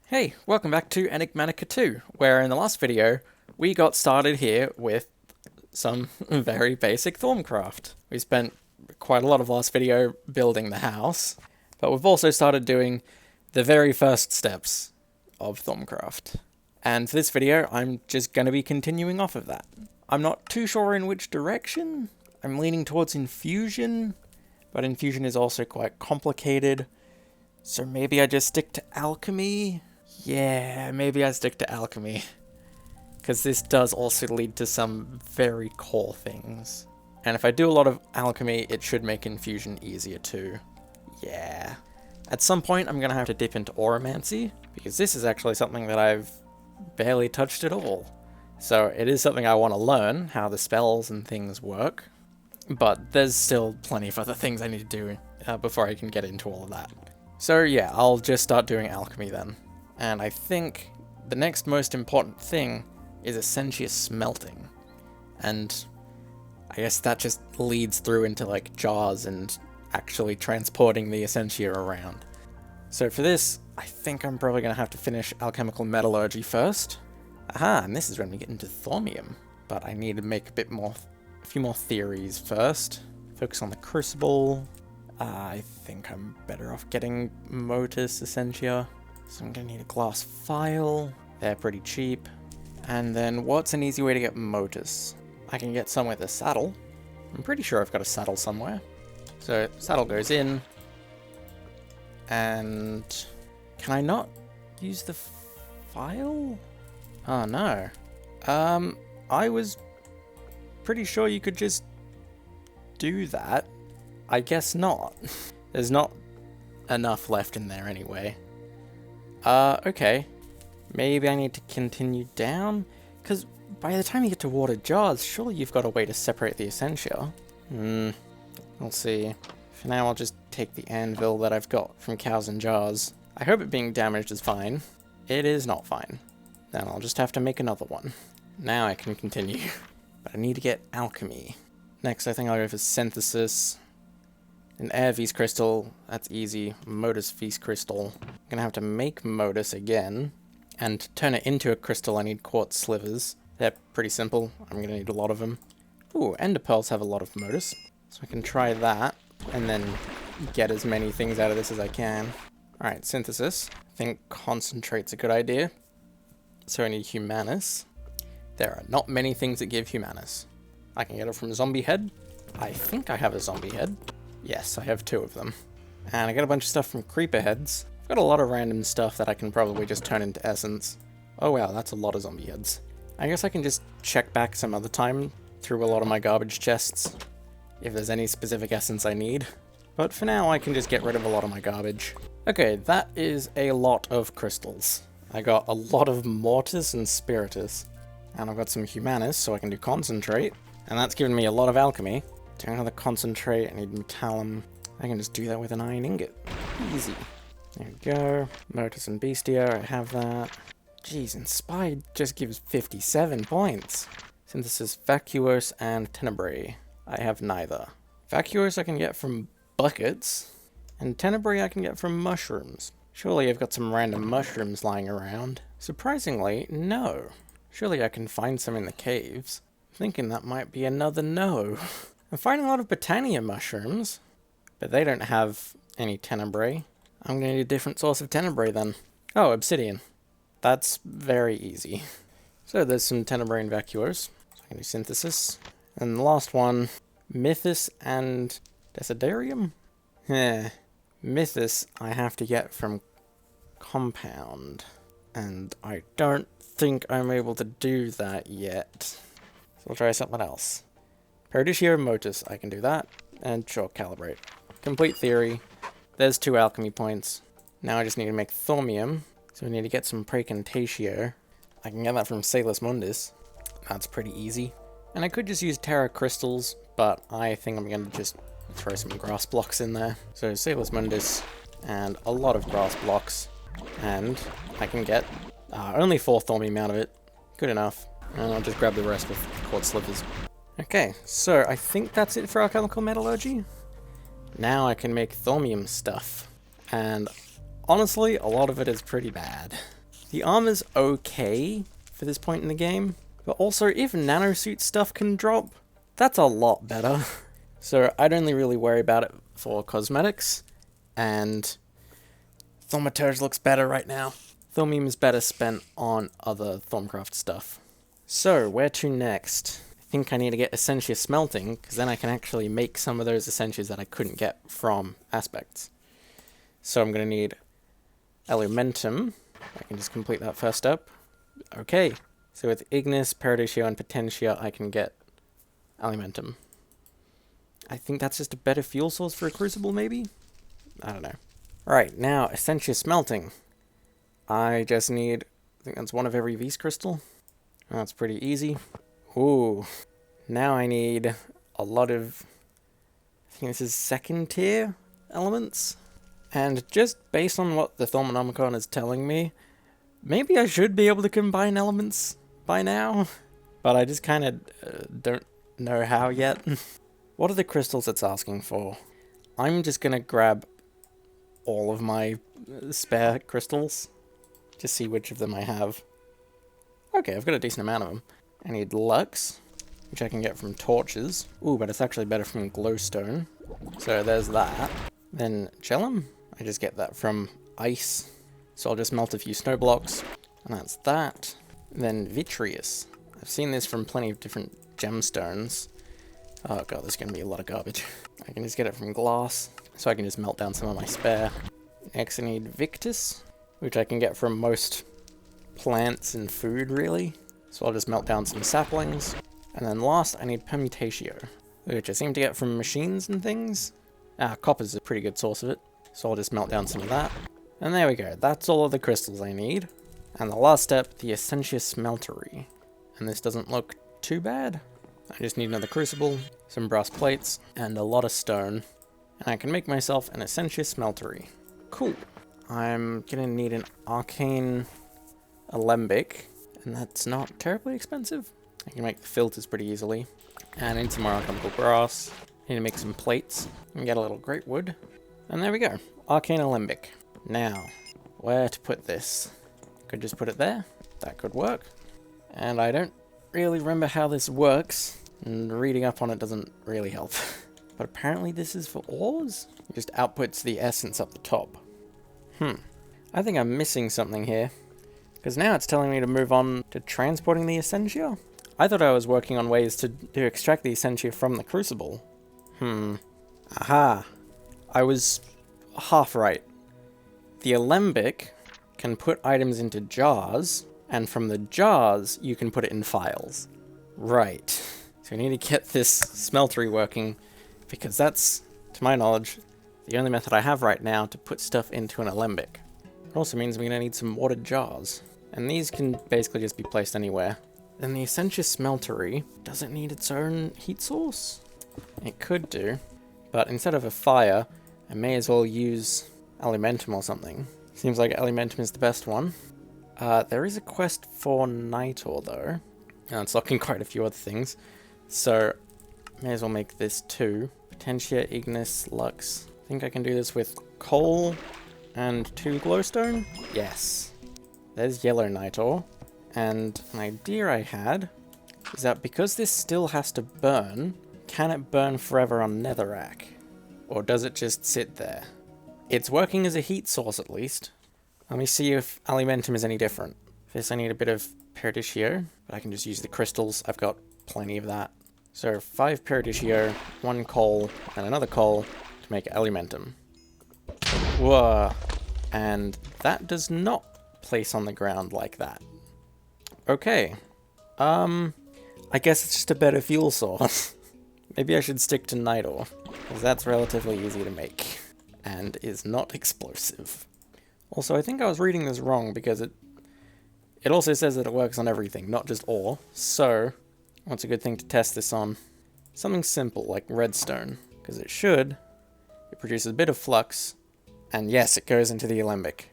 Hey, welcome back to Enigmatica 2, where in the last video, we got started here with some very basic Thaumcraft. We spent quite a lot of last video building the house, but we've also started doing the very first steps of Thaumcraft. And for this video, I'm just going to be continuing off of that. I'm not too sure in which direction. I'm leaning towards infusion, but infusion is also quite complicated. So maybe I just stick to alchemy. Yeah, maybe I stick to alchemy. Because this does also lead to some very core things. And if I do a lot of alchemy, it should make infusion easier too. Yeah. At some point, I'm going to have to dip into auramancy, because this is actually something that I've barely touched at all. So it is something I want to learn, how the spells and things work. But there's still plenty of other things I need to do before I can get into all of that. So yeah, I'll just start doing alchemy then. And I think the next most important thing is Essentia smelting. And I guess that just leads through into like jars and actually transporting the Essentia around. So for this, I think I'm probably going to have to finish alchemical metallurgy first. Aha, and this is when we get into thaumium. But I need to make a few more theories first. Focus on the crucible. I think I'm better off getting Motus Essentia. So I'm going to need a glass file. They're pretty cheap. And then what's an easy way to get Motus? I can get some with a saddle. I'm pretty sure I've got a saddle somewhere. So saddle goes in. And can I not use the file? Oh no. I was pretty sure you could just do that. I guess not. There's not enough left in there anyway. Okay. Maybe I need to continue down? Because by the time you get to water jars, surely you've got a way to separate the Essentia. We'll see. For now, I'll just take the anvil that I've got from cows and jars. I hope it being damaged is fine. It is not fine. Then I'll just have to make another one. Now I can continue. But I need to get alchemy. Next, I think I'll go for synthesis. An air V's crystal, that's easy. Modus V's crystal. I'm gonna have to make Modus again. And to turn it into a crystal, I need quartz slivers. They're pretty simple. I'm gonna need a lot of them. Ooh, ender pearls have a lot of Modus. So I can try that, and then get as many things out of this as I can. Alright, synthesis. I think concentrate's a good idea. So I need Humanus. There are not many things that give Humanus. I can get it from zombie head. I think I have a zombie head. Yes, I have 2 of them. And I get a bunch of stuff from creeper heads. I've got a lot of random stuff that I can probably just turn into essence. Oh wow, that's a lot of zombie heads. I guess I can just check back some other time through a lot of my garbage chests, if there's any specific essence I need. But for now, I can just get rid of a lot of my garbage. Okay, that is a lot of crystals. I got a lot of Mortis and Spiritus. And I've got some Humanus, so I can do concentrate. And that's given me a lot of alchemy. Do another concentrate, I need metallum. I can just do that with an iron ingot. Easy. There we go. Motus and Bestia, I have that. Jeez, Inspired just gives 57 points. Synthesis Vacuos and Tenebrae. I have neither. Vacuos I can get from buckets, and Tenebrae I can get from mushrooms. Surely I've got some random mushrooms lying around. Surprisingly, no. Surely I can find some in the caves. Thinking that might be another no. I'm finding a lot of Botania mushrooms, but they don't have any Tenebrae. I'm going to need a different source of Tenebrae then. Oh, obsidian. That's very easy. So there's some Tenebrae and Vacuos. So I can do synthesis. And the last one, Mythus and Desiderium? Mythus I have to get from Compound. And I don't think I'm able to do that yet. So I'll try something else. Paradisio Motus, I can do that. And sure, Calibrate. Complete theory. There's 2 alchemy points. Now I just need to make thaumium. So we need to get some Praecantatio. I can get that from Salus Mundus. That's pretty easy. And I could just use Terra Crystals, but I think I'm going to just throw some grass blocks in there. So Salus Mundus and a lot of grass blocks. And I can get only 4 thaumium out of it. Good enough. And I'll just grab the rest with quartz slivers. Okay, so I think that's it for alchemical metallurgy. Now I can make thaumium stuff. And honestly, a lot of it is pretty bad. The armor's okay for this point in the game, but also if nanosuit stuff can drop, that's a lot better. So I'd only really worry about it for cosmetics, and Thaumaturge looks better right now. Thaumium is better spent on other Thaumcraft stuff. So, where to next? I think I need to get Essentia smelting, because then I can actually make some of those Essentias that I couldn't get from aspects. So I'm going to need Elementum. I can just complete that first step. Okay, so with Ignis, Paradisio, and Potentia, I can get Elementum. I think that's just a better fuel source for a Crucible, maybe? I don't know. Right, now, Essentia smelting. I just need, I think that's one of every V's crystal. That's pretty easy. Ooh, now I need a lot of, I think this is second tier elements. And just based on what the Thaumanomicon is telling me, maybe I should be able to combine elements by now. But I just kind of don't know how yet. What are the crystals it's asking for? I'm just going to grab all of my spare crystals. Just see which of them I have. Okay, I've got a decent amount of them. I need Lux, which I can get from torches. Ooh, but it's actually better from glowstone. So there's that. Then Gellum, I just get that from ice. So I'll just melt a few snow blocks, and that's that. Then Vitreous. I've seen this from plenty of different gemstones. Oh god, there's going to be a lot of garbage. I can just get it from glass, so I can just melt down some of my spare. Next I need Victus, which I can get from most plants and food, really. So I'll just melt down some saplings. And then last, I need Permutatio, which I seem to get from machines and things. Copper's a pretty good source of it, so I'll just melt down some of that. And there we go, that's all of the crystals I need. And the last step, the Essentia Smeltery. And this doesn't look too bad. I just need another crucible, some brass plates, and a lot of stone. And I can make myself an Essentia Smeltery. Cool. I'm gonna need an Arcane Alembic, and that's not terribly expensive. I can make the filters pretty easily. And I need some more alchemical brass. I need to make some plates and get a little great wood. And there we go. Arcane Alembic. Now, where to put this? Could just put it there. That could work. And I don't really remember how this works, and reading up on it doesn't really help. But apparently this is for ores? It just outputs the essence up the top. I think I'm missing something here. Because now it's telling me to move on to transporting the Essentia. I thought I was working on ways to extract the Essentia from the Crucible. Aha. I was half right. The Alembic can put items into jars, and from the jars, you can put it in files. Right. So we need to get this smeltery working, because that's, to my knowledge, the only method I have right now to put stuff into an Alembic. It also means we're going to need some watered jars. And these can basically just be placed anywhere. Then the Essentia Smeltery, does it need its own heat source? It could do. But instead of a fire, I may as well use Elementum or something. Seems like Elementum is the best one. There is a quest for Night Ore though. And it's locking quite a few other things. So, may as well make this too. Potentia, Ignis, Lux. I think I can do this with coal and 2 glowstone? Yes. There's yellow Night Ore. And an idea I had is that because this still has to burn, can it burn forever on Netherrack? Or does it just sit there? It's working as a heat source at least. Let me see if Elementum is any different. First I need a bit of Paradisio, but I can just use the crystals. I've got plenty of that. So 5 Paradisio, 1 coal, and another coal to make Elementum. Whoa. And that does not place on the ground like that. Okay. I guess it's just a better fuel source. Maybe I should stick to Night Ore, because that's relatively easy to make, and is not explosive. Also, I think I was reading this wrong, because it also says that it works on everything, not just ore. So, what's a good thing to test this on? Something simple, like redstone, because it should. It produces a bit of flux, and yes, it goes into the Alembic.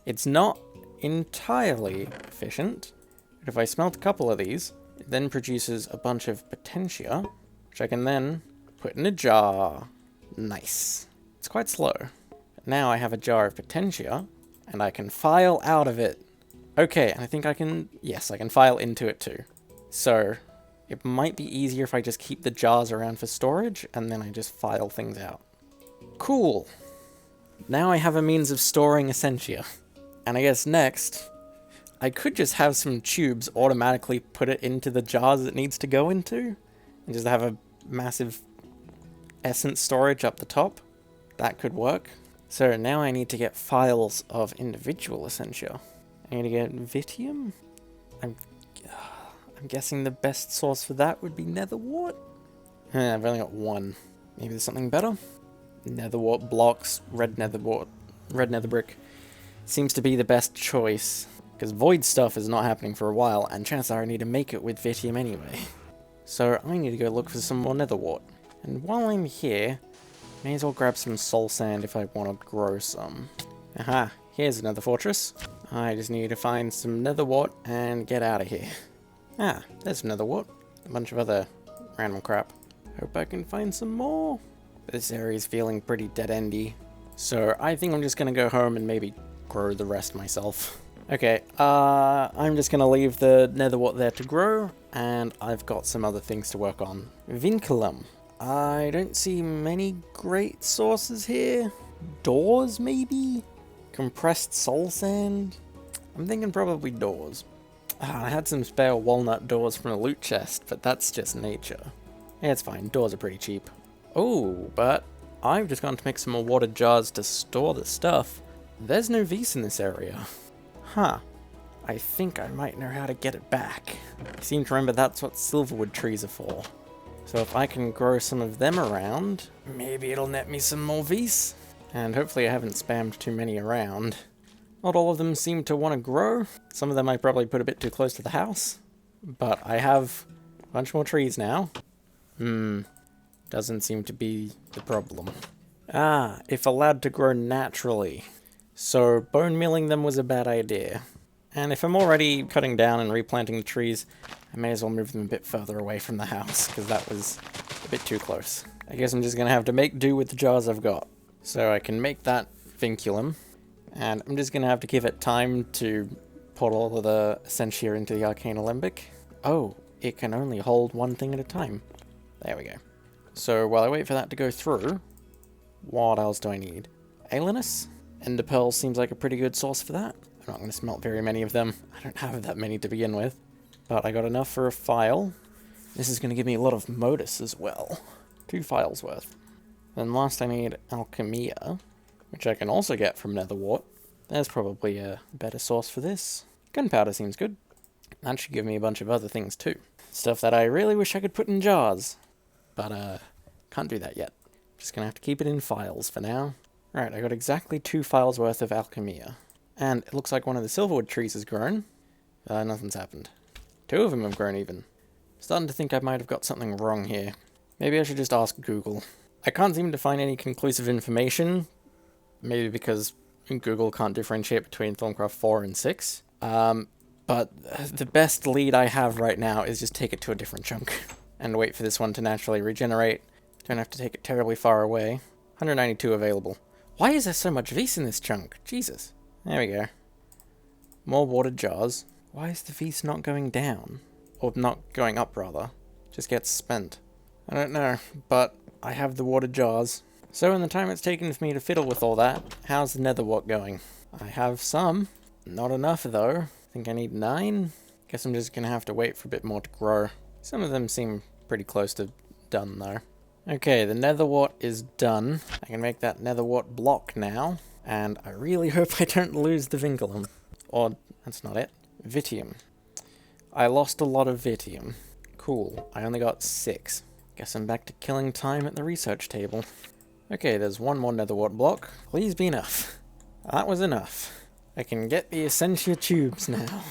It's not entirely efficient, but if I smelt a couple of these, it then produces a bunch of Potentia, which I can then put in a jar. Nice. It's quite slow. But now I have a jar of Potentia, and I can file out of it. Okay, and I think I can... Yes, I can file into it too. So, it might be easier if I just keep the jars around for storage, and then I just file things out. Cool! Now I have a means of storing Essentia. And I guess next, I could just have some tubes automatically put it into the jars it needs to go into, and just have a massive essence storage up the top. That could work. So now I need to get files of individual Essentia. I need to get Vitium? I'm guessing the best source for that would be Netherwort? I've only got one. Maybe there's something better? Netherwort blocks, red nether brick. Seems to be the best choice. Because void stuff is not happening for a while, and chances are I need to make it with Vitium anyway. So I need to go look for some more Netherwort. And while I'm here, may as well grab some soul sand if I want to grow some. Aha, here's another fortress. I just need to find some Netherwort and get out of here. Ah, there's Netherwort. A bunch of other random crap. Hope I can find some more. But this area is feeling pretty dead-endy. So I think I'm just going to go home and maybe grow the rest myself. Okay, I'm just going to leave the Netherwort there to grow, and I've got some other things to work on. Vinculum. I don't see many great sources here. Doors, maybe? Compressed soul sand? I'm thinking probably doors. I had some spare walnut doors from a loot chest, but that's just nature. Yeah, it's fine. Doors are pretty cheap. Oh, but I've just gone to make some more water jars to store the stuff. There's no vis in this area. Huh. I think I might know how to get it back. I seem to remember that's what silverwood trees are for. So if I can grow some of them around, maybe it'll net me some more vis. And hopefully I haven't spammed too many around. Not all of them seem to want to grow. Some of them I probably put a bit too close to the house. But I have a bunch more trees now. Doesn't seem to be the problem. Ah, if allowed to grow naturally. So bone milling them was a bad idea. And if I'm already cutting down and replanting the trees, I may as well move them a bit further away from the house, because that was a bit too close. I guess I'm just going to have to make do with the jars I've got. So I can make that vinculum, and I'm just going to have to give it time to put all of the Essentia into the Arcane Alembic. Oh, it can only hold one thing at a time. There we go. So while I wait for that to go through, what else do I need? Aelinus? Ender Pearl seems like a pretty good source for that. I'm not going to smelt very many of them. I don't have that many to begin with. But I got enough for a file. This is going to give me a lot of modus as well. 2 files worth. Then last I need Alchemia, which I can also get from Netherwort. There's probably a better source for this. Gunpowder seems good. That should give me a bunch of other things too. Stuff that I really wish I could put in jars. But, can't do that yet. Just gonna have to keep it in files for now. Alright, I got exactly 2 files worth of Alchemia. And it looks like one of the silverwood trees has grown. Nothing's happened. 2 of them have grown even. Starting to think I might have got something wrong here. Maybe I should just ask Google. I can't seem to find any conclusive information. Maybe because Google can't differentiate between Thaumcraft 4 and 6. But the best lead I have right now is just take it to a different chunk. And wait for this one to naturally regenerate. Don't have to take it terribly far away. 192 available. Why is there so much vis in this chunk? Jesus. There we go. More water jars. Why is the vis not going down? Or not going up, rather. Just gets spent. I don't know, but I have the water jars. So in the time it's taken for me to fiddle with all that, how's the Netherwort going? I have some. Not enough, though. I think I need 9. Guess I'm just gonna have to wait for a bit more to grow. Some of them seem pretty close to done, though. Okay, the Netherwort is done. I can make that Netherwort block now. And I really hope I don't lose the vinculum. Or, that's not it. Vitium. I lost a lot of Vitium. Cool. I only got 6. Guess I'm back to killing time at the research table. Okay, there's one more Netherwort block. Please be enough. That was enough. I can get the Essentia tubes now.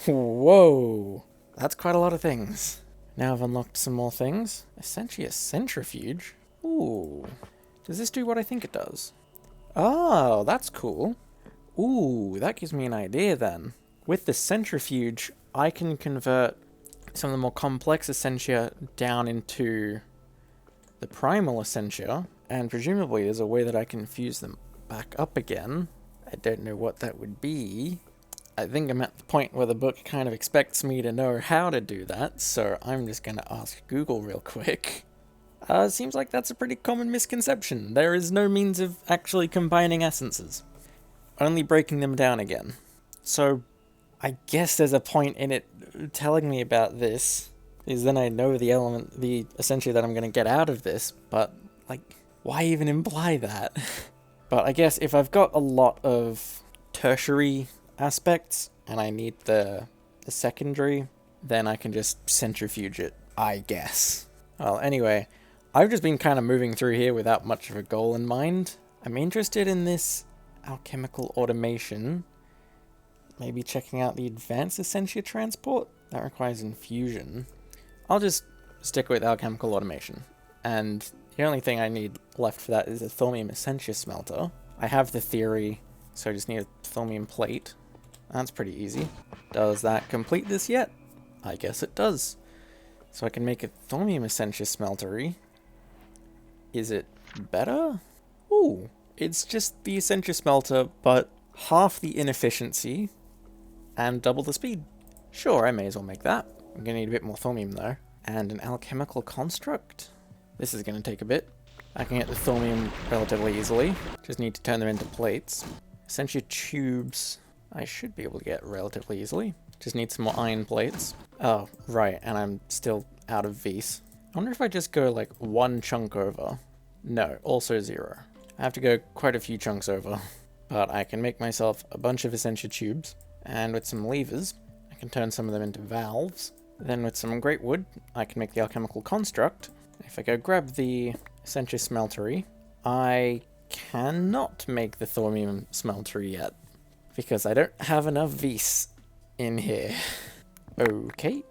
Whoa! That's quite a lot of things. Now I've unlocked some more things. Essentia centrifuge? Ooh. Does this do what I think it does? Oh, that's cool. Ooh, that gives me an idea then. With the centrifuge, I can convert some of the more complex Essentia down into the primal Essentia, and presumably there's a way that I can fuse them back up again. I don't know what that would be. I think I'm at the point where the book kind of expects me to know how to do that, so I'm just going to ask Google real quick. Seems like that's a pretty common misconception. There is no means of actually combining essences, only breaking them down again. So I guess there's a point in it telling me about this, is then I know the essentially that I'm going to get out of this, but like, why even imply that? But I guess if I've got a lot of tertiary aspects and I need the secondary, then I can just centrifuge it, I guess. Well, anyway, I've just been kind of moving through here without much of a goal in mind. I'm interested in this alchemical automation. Maybe checking out the advanced essentia transport? That requires infusion. I'll just stick with alchemical automation. And the only thing I need left for that is a thaumium essentia smelter. I have the theory, so I just need a thaumium plate. That's pretty easy. Does that complete this yet? I guess it does. So I can make a thaumium essentia smeltery. Is it better? Ooh, it's just the essentia smelter, but half the inefficiency and double the speed. Sure, I may as well make that. I'm gonna need a bit more thaumium though. And an alchemical construct. This is gonna take a bit. I can get the thaumium relatively easily. Just need to turn them into plates. Essentia tubes, I should be able to get relatively easily. Just need some more iron plates. Oh, right, and I'm still out of V's. I wonder if I just go like one chunk over. No, also 0. I have to go quite a few chunks over. But I can make myself a bunch of essentia tubes. And with some levers, I can turn some of them into valves. Then with some great wood, I can make the alchemical construct. If I go grab the essentia smeltery, I cannot make the thaumium smeltery yet. Because I don't have enough V's in here. Okay.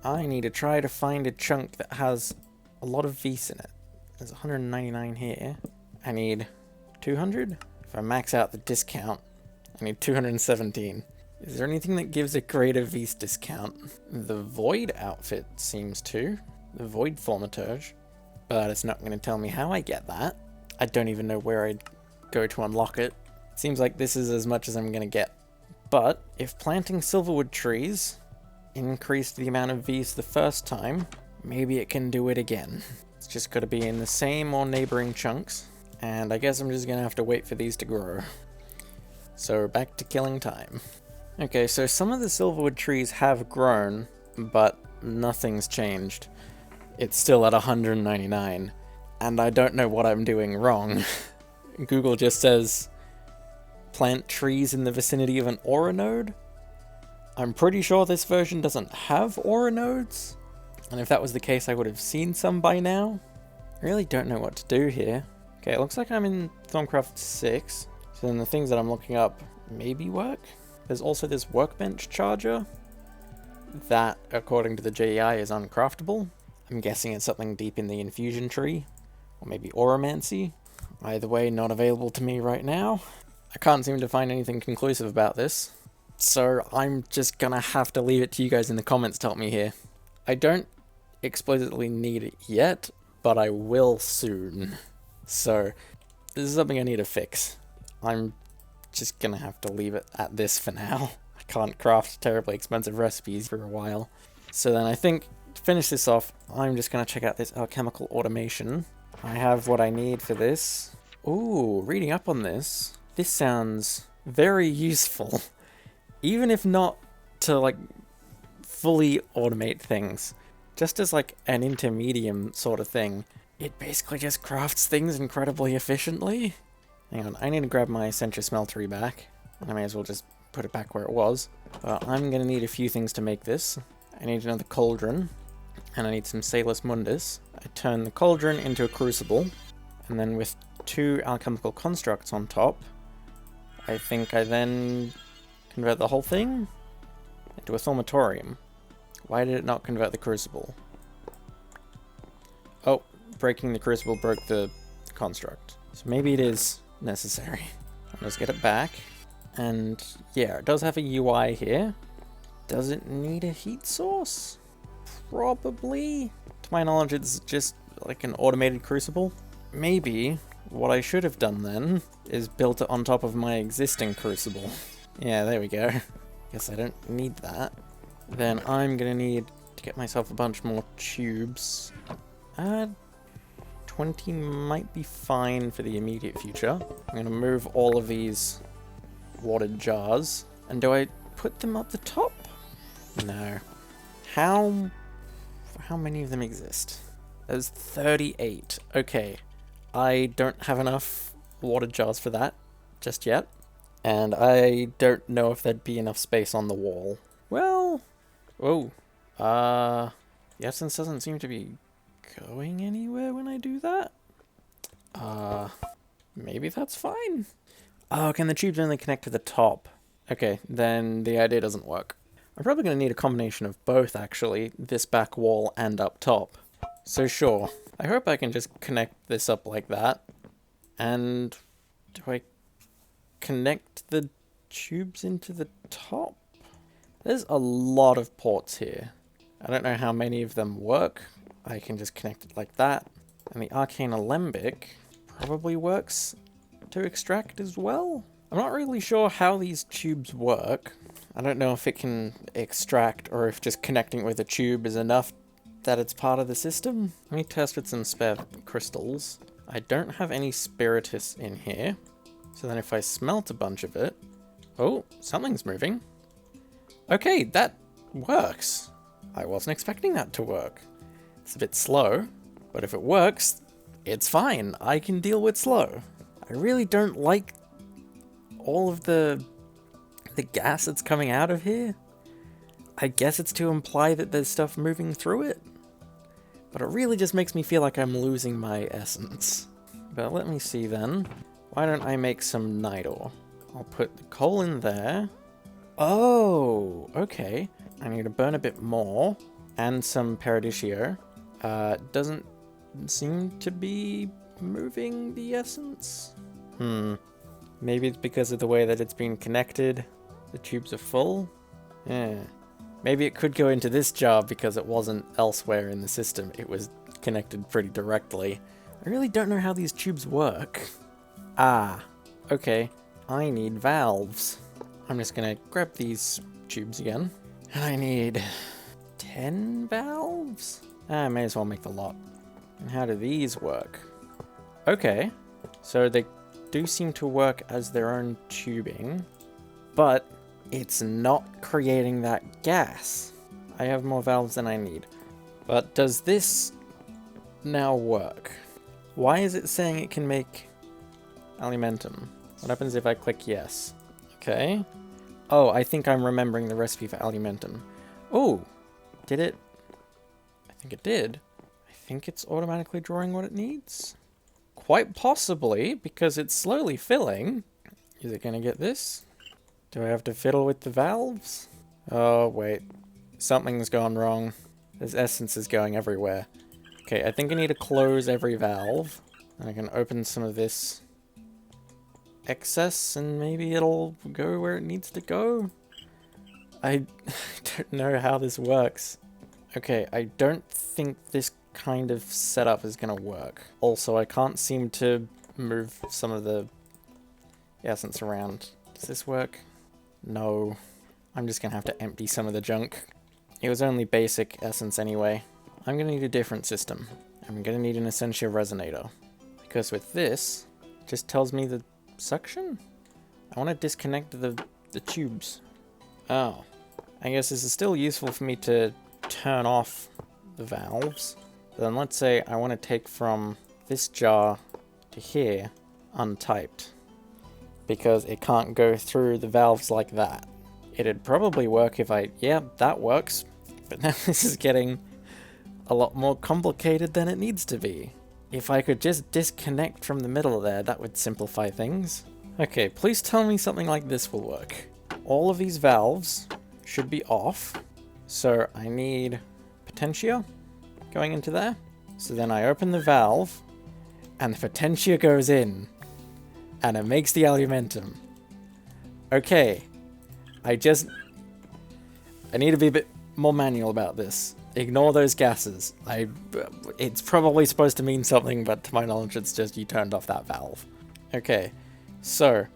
I need to try to find a chunk that has a lot of V's in it. There's 199 here. I need 200. If I max out the discount, I need 217. Is there anything that gives a greater V's discount? The Void outfit seems to. The Void Thaumaturge. But it's not going to tell me how I get that. I don't even know where I'd go to unlock it. Seems like this is as much as I'm going to get. But if planting silverwood trees increased the amount of V's the first time, maybe it can do it again. It's just got to be in the same or neighboring chunks. And I guess I'm just going to have to wait for these to grow. So back to killing time. Okay, so some of the silverwood trees have grown, but nothing's changed. It's still at 199, and I don't know what I'm doing wrong. Google just says, plant trees in the vicinity of an aura node? I'm pretty sure this version doesn't have aura nodes, and if that was the case I would have seen some by now. I really don't know what to do here. Okay, it looks like I'm in Thaumcraft 6, so then the things that I'm looking up maybe work? There's also this workbench charger that, according to the JEI, is uncraftable. I'm guessing it's something deep in the infusion tree, or maybe auramancy. Either way, not available to me right now. I can't seem to find anything conclusive about this, so I'm just gonna have to leave it to you guys in the comments to help me here. I don't explicitly need it yet, but I will soon. So, this is something I need to fix. I'm just gonna have to leave it at this for now. I can't craft terribly expensive recipes for a while. So then I think, to finish this off, I'm just gonna check out this alchemical automation. I have what I need for this. Ooh, reading up on this, this sounds very useful. Even if not to, like, fully automate things. Just as, like, an intermediate sort of thing. It basically just crafts things incredibly efficiently. Hang on, I need to grab my essentia smeltery back. I may as well just put it back where it was. I'm going to need a few things to make this. I need another cauldron, and I need some Salus Mundus. I turn the cauldron into a crucible, and then with 2 alchemical constructs on top, I think I then convert the whole thing into a thaumatorium. Why did it not convert the crucible? Oh, breaking the crucible broke the construct. So maybe it is necessary. Let's get it back. And yeah, it does have a UI here. Does it need a heat source? Probably. To my knowledge, it's just like an automated crucible. Maybe what I should have done then is built it on top of my existing crucible. Yeah, there we go. guess I don't need that. Then I'm gonna need to get myself a bunch more tubes. 20 might be fine for the immediate future. I'm gonna move all of these watered jars. And do I put them up the top? No. How many of them exist? There's 38. Okay. I don't have enough water jars for that just yet. And I don't know if there'd be enough space on the wall. Well, oh, the essence doesn't seem to be going anywhere when I do that. Maybe that's fine. Oh, can the tubes only connect to the top? Okay, then the idea doesn't work. I'm probably going to need a combination of both, actually, this back wall and up top. So sure, I hope I can just connect this up like that. And do I connect the tubes into the top? There's a lot of ports here. I don't know how many of them work. I can just connect it like that. And the arcane alembic probably works to extract as well. I'm not really sure how these tubes work. I don't know if it can extract or if just connecting with a tube is enough that it's part of the system. Let me test with some spare crystals. I don't have any spiritus in here. So then if I smelt a bunch of it... Oh, something's moving. Okay, that works. I wasn't expecting that to work. It's a bit slow, but if it works, it's fine. I can deal with slow. I really don't like all of the gas that's coming out of here. I guess it's to imply that there's stuff moving through it. But it really just makes me feel like I'm losing my essence. But let me see then. Why don't I make some night ore? I'll put the coal in there. Oh, okay. I need to burn a bit more. And some paradisio. Doesn't seem to be moving the essence. Maybe it's because of the way that it's been connected. The tubes are full. Yeah. Maybe it could go into this jar because it wasn't elsewhere in the system. It was connected pretty directly. I really don't know how these tubes work. Ah, okay. I need valves. I'm just gonna grab these tubes again. And I need 10 valves? I may as well make the lot. And how do these work? Okay, so they do seem to work as their own tubing, but it's not creating that gas. I have more valves than I need. But does this now work? Why is it saying it can make alimentum? What happens if I click yes? Okay. Oh, I think I'm remembering the recipe for alimentum. Oh, did it? I think it did. I think it's automatically drawing what it needs. Quite possibly, because it's slowly filling. Is it going to get this? Do I have to fiddle with the valves? Oh, wait. Something's gone wrong. This essence is going everywhere. Okay, I think I need to close every valve. And I can open some of this excess and maybe it'll go where it needs to go. I don't know how this works. Okay, I don't think this kind of setup is gonna work. Also, I can't seem to move some of the essence around. Does this work? No. I'm just gonna have to empty some of the junk. It was only basic essence anyway. I'm gonna need a different system. I'm gonna need an Essentia Resonator. Because with this, it just tells me the suction? I want to disconnect the tubes. Oh. I guess this is still useful for me to turn off the valves. But then let's say I want to take from this jar to here untyped. Because it can't go through the valves like that. It'd probably work if I... Yeah, that works. But now this is getting a lot more complicated than it needs to be. If I could just disconnect from the middle there, that would simplify things. Okay, please tell me something like this will work. All of these valves should be off. So I need Potentia going into there. So then I open the valve, and the Potentia goes in. And it makes the alimentum. Okay. I need to be a bit more manual about this. Ignore those gases. It's probably supposed to mean something, but to my knowledge it's just you turned off that valve. Okay, so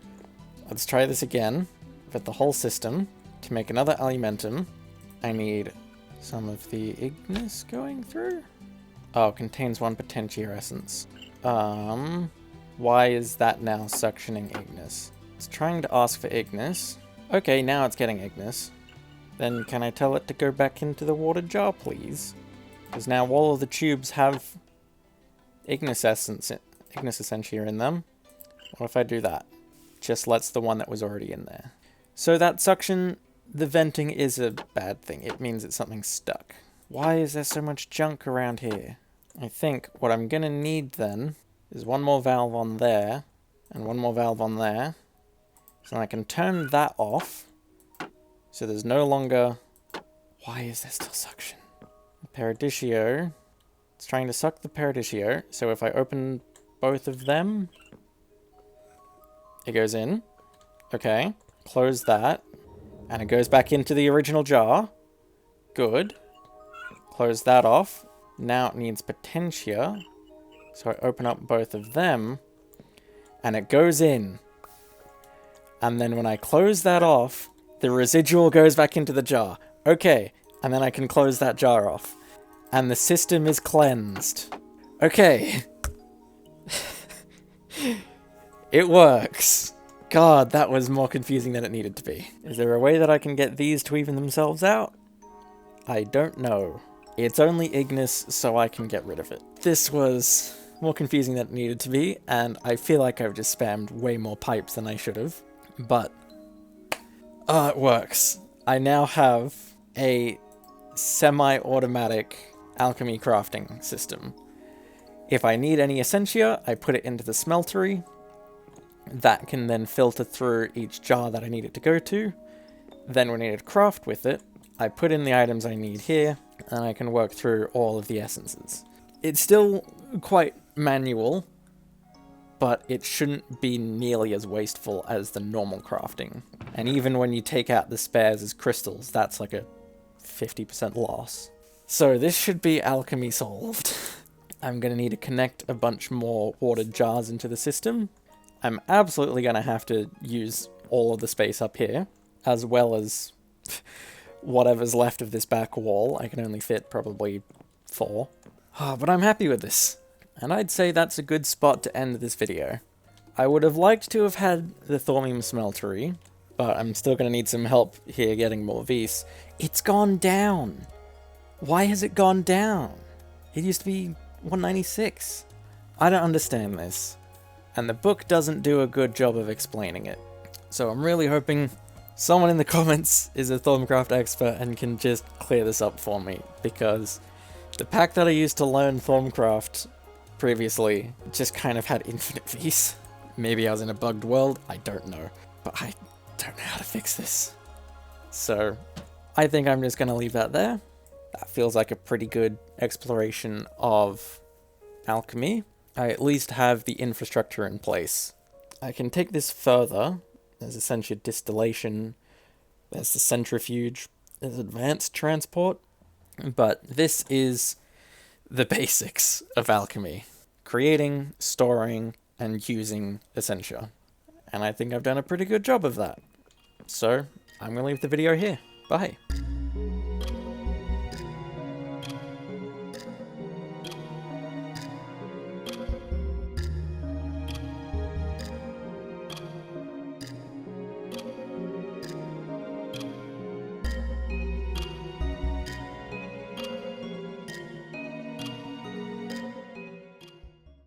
let's try this again with the whole system. To make another alimentum, I need some of the Ignis going through. Oh, contains 1 Potentia essence. Why is that now suctioning Ignis? It's trying to ask for Ignis. Okay, now it's getting Ignis. Then can I tell it to go back into the water jar, please? Because now all of the tubes have Ignis Essentia in them. What if I do that? Just lets the one that was already in there. So that suction, the venting is a bad thing. It means that something's stuck. Why is there so much junk around here? I think what I'm gonna need then is 1 more valve on there and 1 more valve on there. So I can turn that off. So there's no longer... Why is there still suction? Paradisio. It's trying to suck the Paradisio. So if I open both of them, it goes in. Okay. Close that. And it goes back into the original jar. Good. Close that off. Now it needs Potentia. So I open up both of them. And it goes in. And then when I close that off, the residual goes back into the jar. Okay. And then I can close that jar off. And the system is cleansed. Okay. It works. God, that was more confusing than it needed to be. Is there a way that I can get these to even themselves out? I don't know. It's only Ignis, so I can get rid of it. This was more confusing than it needed to be, and I feel like I've just spammed way more pipes than I should have. But, it works. I now have a semi-automatic alchemy crafting system. If I need any essentia, I put it into the smeltery. That can then filter through each jar that I need it to go to. Then when I need to craft with it, I put in the items I need here, and I can work through all of the essences. It's still quite manual, but it shouldn't be nearly as wasteful as the normal crafting. And even when you take out the spares as crystals, that's like a 50% loss. So this should be alchemy solved. I'm going to need to connect a bunch more watered jars into the system. I'm absolutely going to have to use all of the space up here, as well as whatever's left of this back wall. I can only fit probably 4. But I'm happy with this. And I'd say that's a good spot to end this video. I would have liked to have had the thorium smeltery, but I'm still going to need some help here getting more vis. It's gone down! Why has it gone down? It used to be 196. I don't understand this. And the book doesn't do a good job of explaining it. So I'm really hoping someone in the comments is a Thaumcraft expert and can just clear this up for me, because the pack that I used to learn Thaumcraft previously just kind of had infinite vis. Maybe I was in a bugged world, I don't know. But I don't know how to fix this. So I think I'm just going to leave that there. That feels like a pretty good exploration of alchemy. I at least have the infrastructure in place. I can take this further. There's essentially distillation. There's the centrifuge. There's advanced transport. But this is the basics of alchemy. Creating, storing, and using essentia. And I think I've done a pretty good job of that. So, I'm going to leave the video here. Bye.